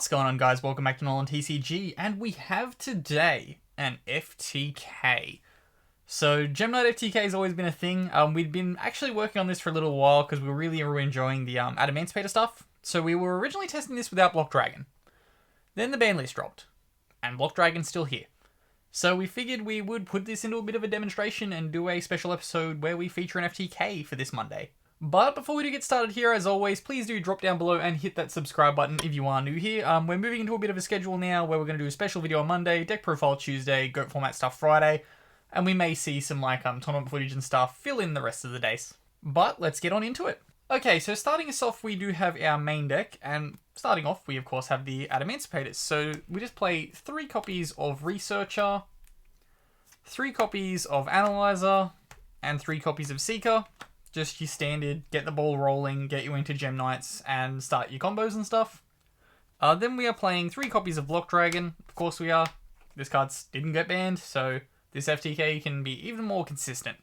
What's going on, guys? Welcome back to Nolan TCG, and we have today an FTK. So Gem Knight FTK has always been a thing. We'd been actually working on this for a little while because we were really enjoying the Adamancipator stuff. So we were originally testing this without Block Dragon. Then the ban list dropped, and Block Dragon's still here. So we figured we would put this into a bit of a demonstration and do a special episode where we feature an FTK for this Monday. But before we do get started here, as always, please do drop down below and hit that subscribe button if you are new here. We're moving into a bit of a schedule now where we're going to do a special video on Monday, deck profile Tuesday, GOAT format stuff Friday, and we may see some tournament footage and stuff fill in the rest of the days. But let's get on into it. Okay, so starting us off, we do have our main deck, and starting off, we of course have the Adamancipators. So we just play 3 copies of Researcher, 3 copies of Analyzer, and 3 copies of Seeker. Just your standard, get the ball rolling, get you into Gem Knights, and start your combos and stuff. Then we are playing 3 copies of Block Dragon. Of course we are. This card didn't get banned, so this FTK can be even more consistent.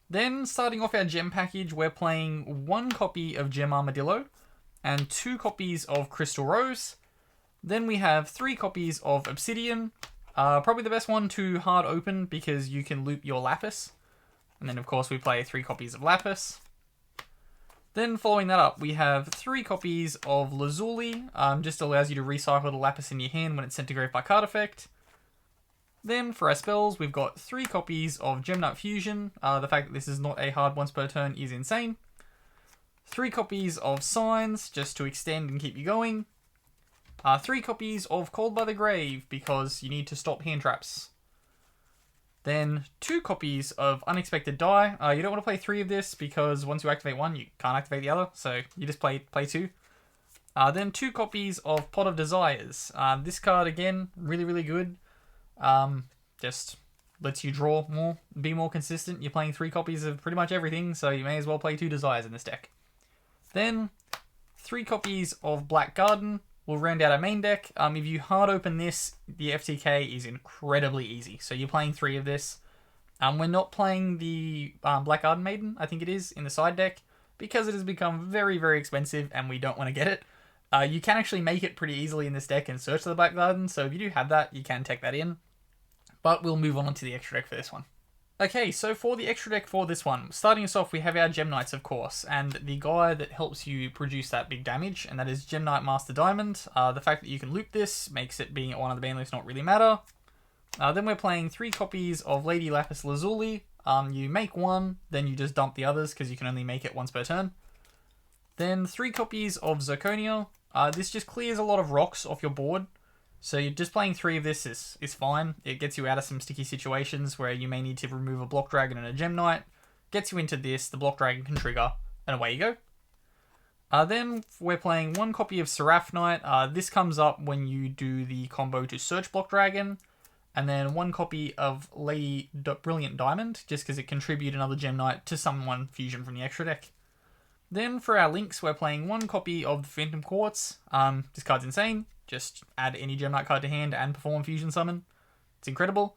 Then, starting off our Gem package, we're playing 1 copy of Gem Armadillo, and 2 copies of Crystal Rose. Then we have 3 copies of Obsidian. Probably the best one to hard open because you can loop your Lapis. And then, of course, we play 3 copies of Lapis. Then, following that up, we have 3 copies of Lazuli. Just allows you to recycle the Lapis in your hand when it's sent to grave by card effect. Then, for our spells, we've got 3 copies of Gem Knight Fusion. The fact that this is not a hard once per turn is insane. 3 copies of Signs, just to extend and keep you going. 3 copies of Called by the Grave, because you need to stop hand traps. Then 2 copies of Unexpected Die. You don't want to play 3 of this because once you activate one, you can't activate the other. So you just play 2. Then 2 copies of Pot of Desires. This card, again, really good. Just lets you draw more, be more consistent. You're playing 3 copies of pretty much everything, so you may as well play 2 Desires in this deck. Then 3 copies of Black Garden. We'll round out our main deck. If you hard open this, the FTK is incredibly easy. So you're playing 3 of this. We're not playing the Black Garden Maiden, I think it is, in the side deck, because it has become very expensive and we don't want to get it. You can actually make it pretty easily in this deck and search for the Black Garden, so if you do have that, you can take that in. But we'll move on to the extra deck for this one. Okay, so for the extra deck for this one, starting us off, we have our Gem Knights, of course, and the guy that helps you produce that big damage, and that is Gem Knight Master Diamond. The fact that you can loop this makes it being at one of the ban lists not really matter. Then we're playing 3 copies of Lady Lapis Lazuli. You make 1, then you just dump the others because you can only make it once per turn. Then 3 copies of Zirconia. This just clears a lot of rocks off your board. So you're just playing 3 of this is fine. It gets you out of some sticky situations where you may need to remove a Block Dragon and a Gem Knight. Gets you into this, the Block Dragon can trigger, and away you go. Then we're playing 1 copy of Seraph Knight. This comes up when you do the combo to search Block Dragon. And then 1 copy of Lady Brilliant Diamond, just because it contributes another Gem Knight to summon fusion from the extra deck. Then for our links, we're playing 1 copy of the Phantom Quartz. This card's insane. Just add any Gem Knight card to hand and perform Fusion Summon. It's incredible.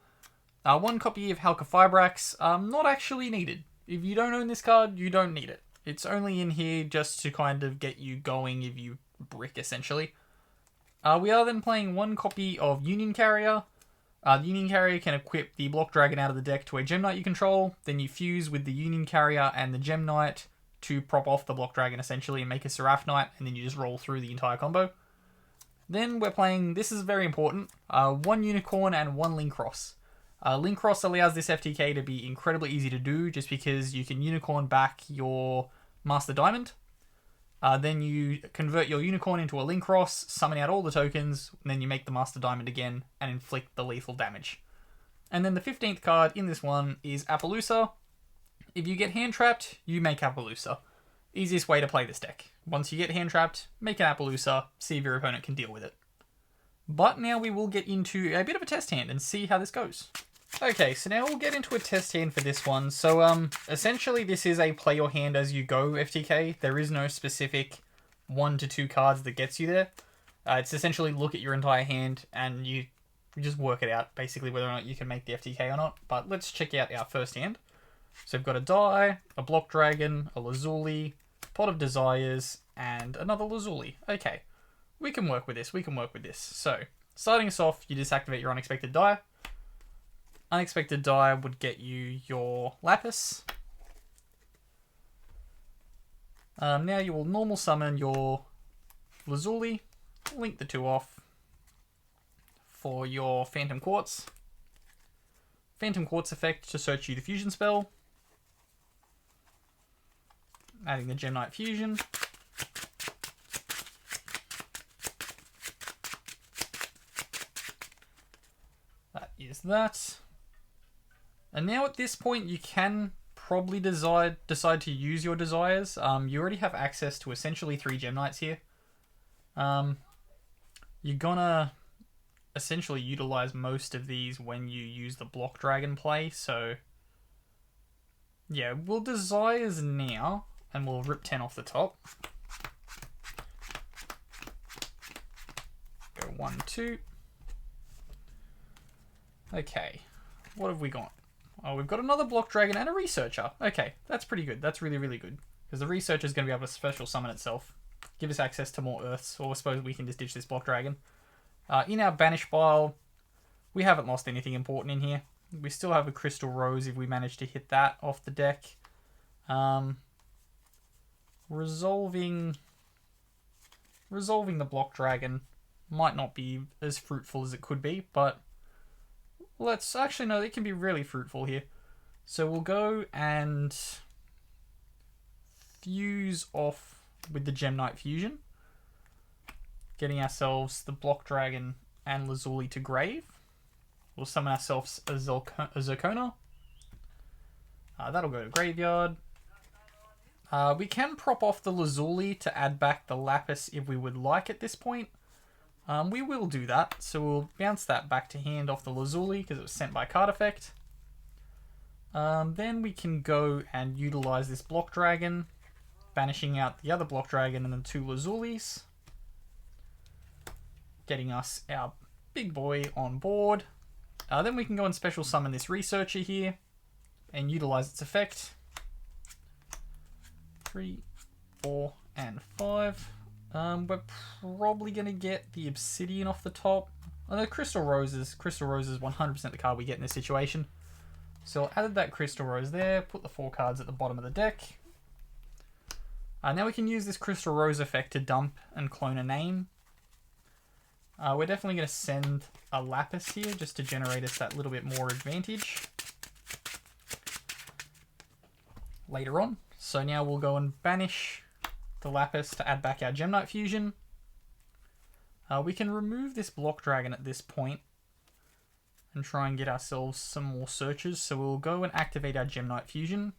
1 copy of Halka Fibrax. Not actually needed. If you don't own this card, you don't need it. It's only in here just to kind of get you going if you brick, essentially. We are then playing 1 copy of Union Carrier. The Union Carrier can equip the Block Dragon out of the deck to a Gem Knight you control. Then you fuse with the Union Carrier and the Gem Knight to prop off the Block Dragon, essentially, and make a Seraph Knight. And then you just roll through the entire combo. Then we're playing, this is very important, 1 Unicorn and 1 Linkross. Linkross allows this FTK to be incredibly easy to do just because you can Unicorn back your Master Diamond. Then you convert your Unicorn into a Linkross, summon out all the tokens, and then you make the Master Diamond again and inflict the lethal damage. And then the 15th card in this one is Appaloosa. If you get hand trapped, you make Appaloosa. Easiest way to play this deck. Once you get hand trapped, make an Appaloosa, see if your opponent can deal with it. But now we will get into a bit of a test hand and see how this goes. Okay, so now we'll get into a test hand for this one. So, essentially this is a play your hand as you go FTK. There is no specific 1 to 2 cards that gets you there. It's essentially look at your entire hand and you just work it out, basically, whether or not you can make the FTK or not. But let's check out our first hand. So we've got a Die, a Block Dragon, a Lazuli, Pot of Desires, and another Lazuli. Okay, We can work with this. We can work with this. So, starting us off, you disactivate your Unexpected Dire. Unexpected Dire would get you your Lapis. Now you will normal summon your Lazuli. Link the two off for your Phantom Quartz. Phantom Quartz effect to search you the fusion spell. Adding the Gem Knight Fusion. That is that. And now at this point you can probably decide to use your desires. You already have access to essentially 3 Gem Knights here. You're gonna essentially utilize most of these when you use the Block Dragon play, so yeah, we'll desires now and we'll rip 10 off the top. Go 1, 2. Okay, what have we got? Oh, we've got another Block Dragon and a Researcher. Okay, that's pretty good. That's really, really good. Because the Researcher is going to be able to special summon itself. Give us access to more Earths, or I suppose we can just ditch this Block Dragon. In our Banish pile, we haven't lost anything important in here. We still have a Crystal Rose if we manage to hit that off the deck. Resolving the Block Dragon might not be as fruitful as it could be, but let's actually no, it can be really fruitful here. So we'll go and fuse off with the Gem Knight Fusion, getting ourselves the Block Dragon and Lazuli to grave. We'll summon ourselves a Zerkona. That'll go to graveyard. We can prop off the Lazuli to add back the Lapis if we would like at this point. We will do that, so we'll bounce that back to hand off the Lazuli because it was sent by card effect. Then we can go and utilize this Block Dragon, banishing out the other Block Dragon and the 2 Lazulis, getting us our big boy on board. Then we can go and special summon this Researcher here and utilize its effect. 3, 4, and 5. We're probably going to get the Obsidian off the top. Oh, the Crystal Rose is 100% the card we get in this situation. So I'll add that Crystal Rose there, put the 4 cards at the bottom of the deck. Now we can use this Crystal Rose effect to dump and clone a name. We're definitely going to send a Lapis here just to generate us that little bit more advantage later on. So now we'll go and banish the Lapis to add back our Gem Knight Fusion. We can remove this Block Dragon at this point and try and get ourselves some more searches. So we'll go and activate our Gem Knight Fusion,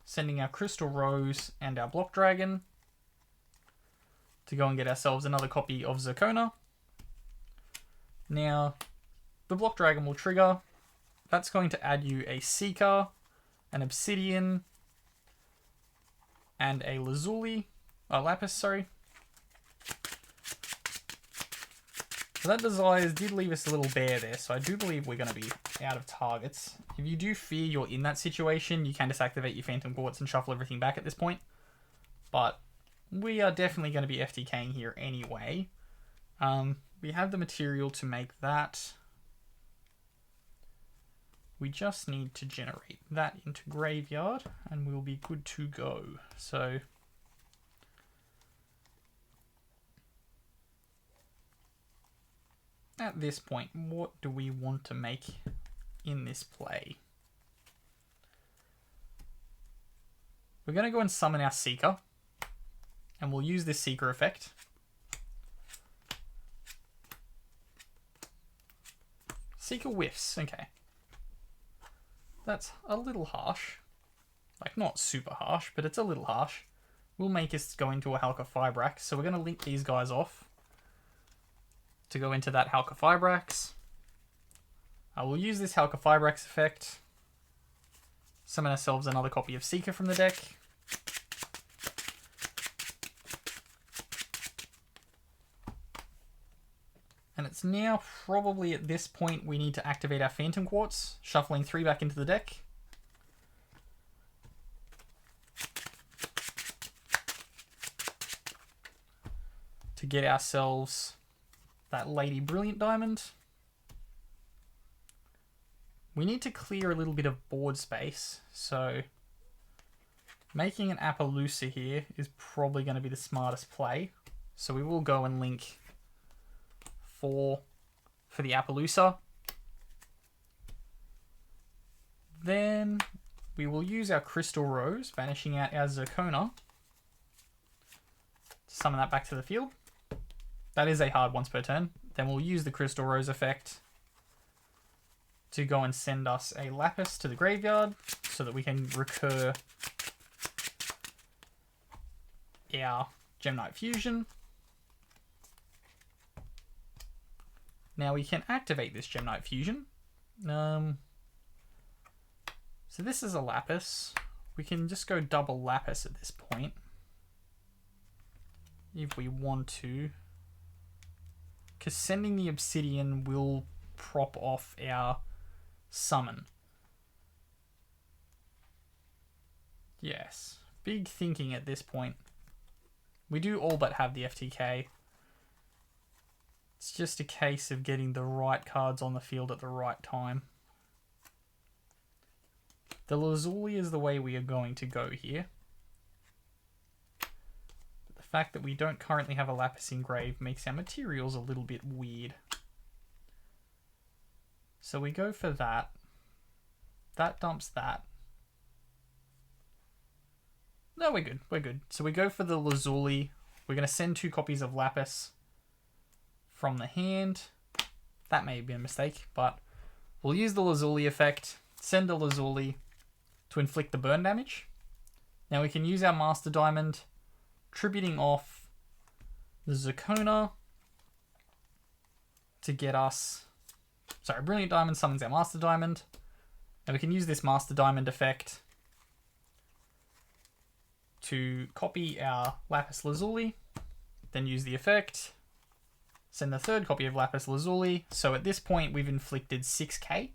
sending our Crystal Rose and our Block Dragon to go and get ourselves another copy of Zerkona. Now, the Block Dragon will trigger. That's going to add you a Seeker, an Obsidian, and a Lazuli. Lapis, sorry. So that Desires did leave us a little bare there, so I do believe we're going to be out of targets. If you do fear you're in that situation, you can just activate your Phantom Quartz and shuffle everything back at this point. But we are definitely going to be FTKing here anyway. We have the material to make that. We just need to generate that into graveyard and we'll be good to go. So at this point, what do we want to make in this play? We're going to go and summon our Seeker, and we'll use this Seeker effect. Seeker whiffs, okay. That's a little harsh. Like, not super harsh, but it's a little harsh. We'll make us go into a Halqa Fibrax, so we're going to link these guys off to go into that Halqa Fibrax. I will use this Halqa Fibrax effect. Summon ourselves another copy of Seeker from the deck. And it's now probably at this point we need to activate our Phantom Quartz, shuffling 3 back into the deck. To to get ourselves that Lady Brilliant Diamond. We need to clear a little bit of board space, so making an Appaloosa here is probably going to be the smartest play. So we will go and link 4 for the Appaloosa. Then we will use our Crystal Rose, banishing out our Zircona. Summon that back to the field. That is a hard once per turn. Then we'll use the Crystal Rose effect to go and send us a Lapis to the graveyard so that we can recur our Gemnite Fusion. Now we can activate this Gemnite Fusion. So this is a Lapis. We can just go double Lapis at this point if we want to, because sending the Obsidian will prop off our summon. Yes, big thinking at this point. We do all but have the FTK. It's just a case of getting the right cards on the field at the right time. The Lazuli is the way we are going to go here. The fact that we don't currently have a Lapis Engraved makes our materials a little bit weird. So we go for that. That dumps that. No, we're good. We're good. So we go for the Lazuli. We're going to send 2 copies of Lapis from the hand. That may have been a mistake, but we'll use the Lazuli effect, send a Lazuli to inflict the burn damage. Now we can use our Master Diamond, tributing off the Zircona to get us... Sorry, Brilliant Diamond summons our Master Diamond. Now we can use this Master Diamond effect to copy our Lapis Lazuli, then use the effect, send the 3rd copy of Lapis Lazuli. So at this point we've inflicted 6k.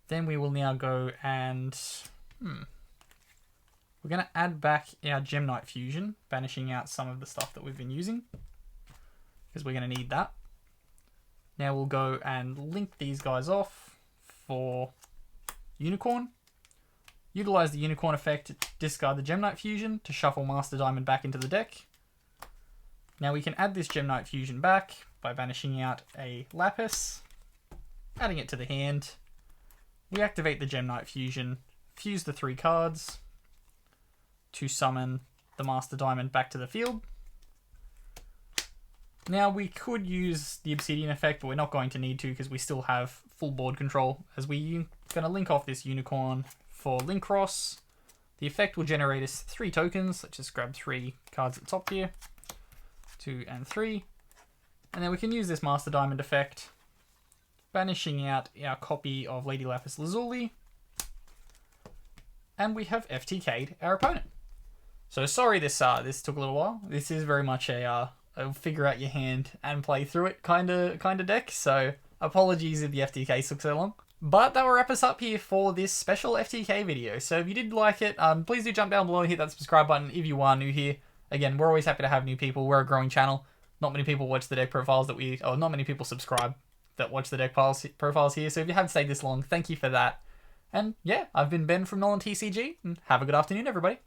Then we will now go and... We're going to add back our Gemnite Fusion, banishing out some of the stuff that we've been using, because we're going to need that. Now we'll go and link these guys off for Unicorn. Utilize the Unicorn effect, discard the Gemnite Fusion to shuffle Master Diamond back into the deck. Now we can add this Gemnite Fusion back by banishing out a Lapis, adding it to the hand. We activate the Gemnite Fusion, fuse the 3 cards to summon the Master Diamond back to the field. Now we could use the Obsidian effect, but we're not going to need to because we still have full board control, as we're going to link off this Unicorn for Linkross. The effect will generate us 3 tokens. Let's just grab 3 cards at the top here. 2 and 3. And then we can use this Master Diamond effect, banishing out our copy of Lady Lapis Lazuli. And we have FTK'd our opponent. So sorry this took a little while. This is very much a figure out your hand and play through it kind of deck. So apologies if the FTK took so long. But that will wrap us up here for this special FTK video. So if you did like it, please do jump down below and hit that subscribe button if you are new here. Again, we're always happy to have new people. We're a growing channel. Not many people watch the deck profiles not many people subscribe that watch the deck profiles here. So if you have stayed this long, thank you for that. And yeah, I've been Ben from Nolan TCG, and have a good afternoon, everybody.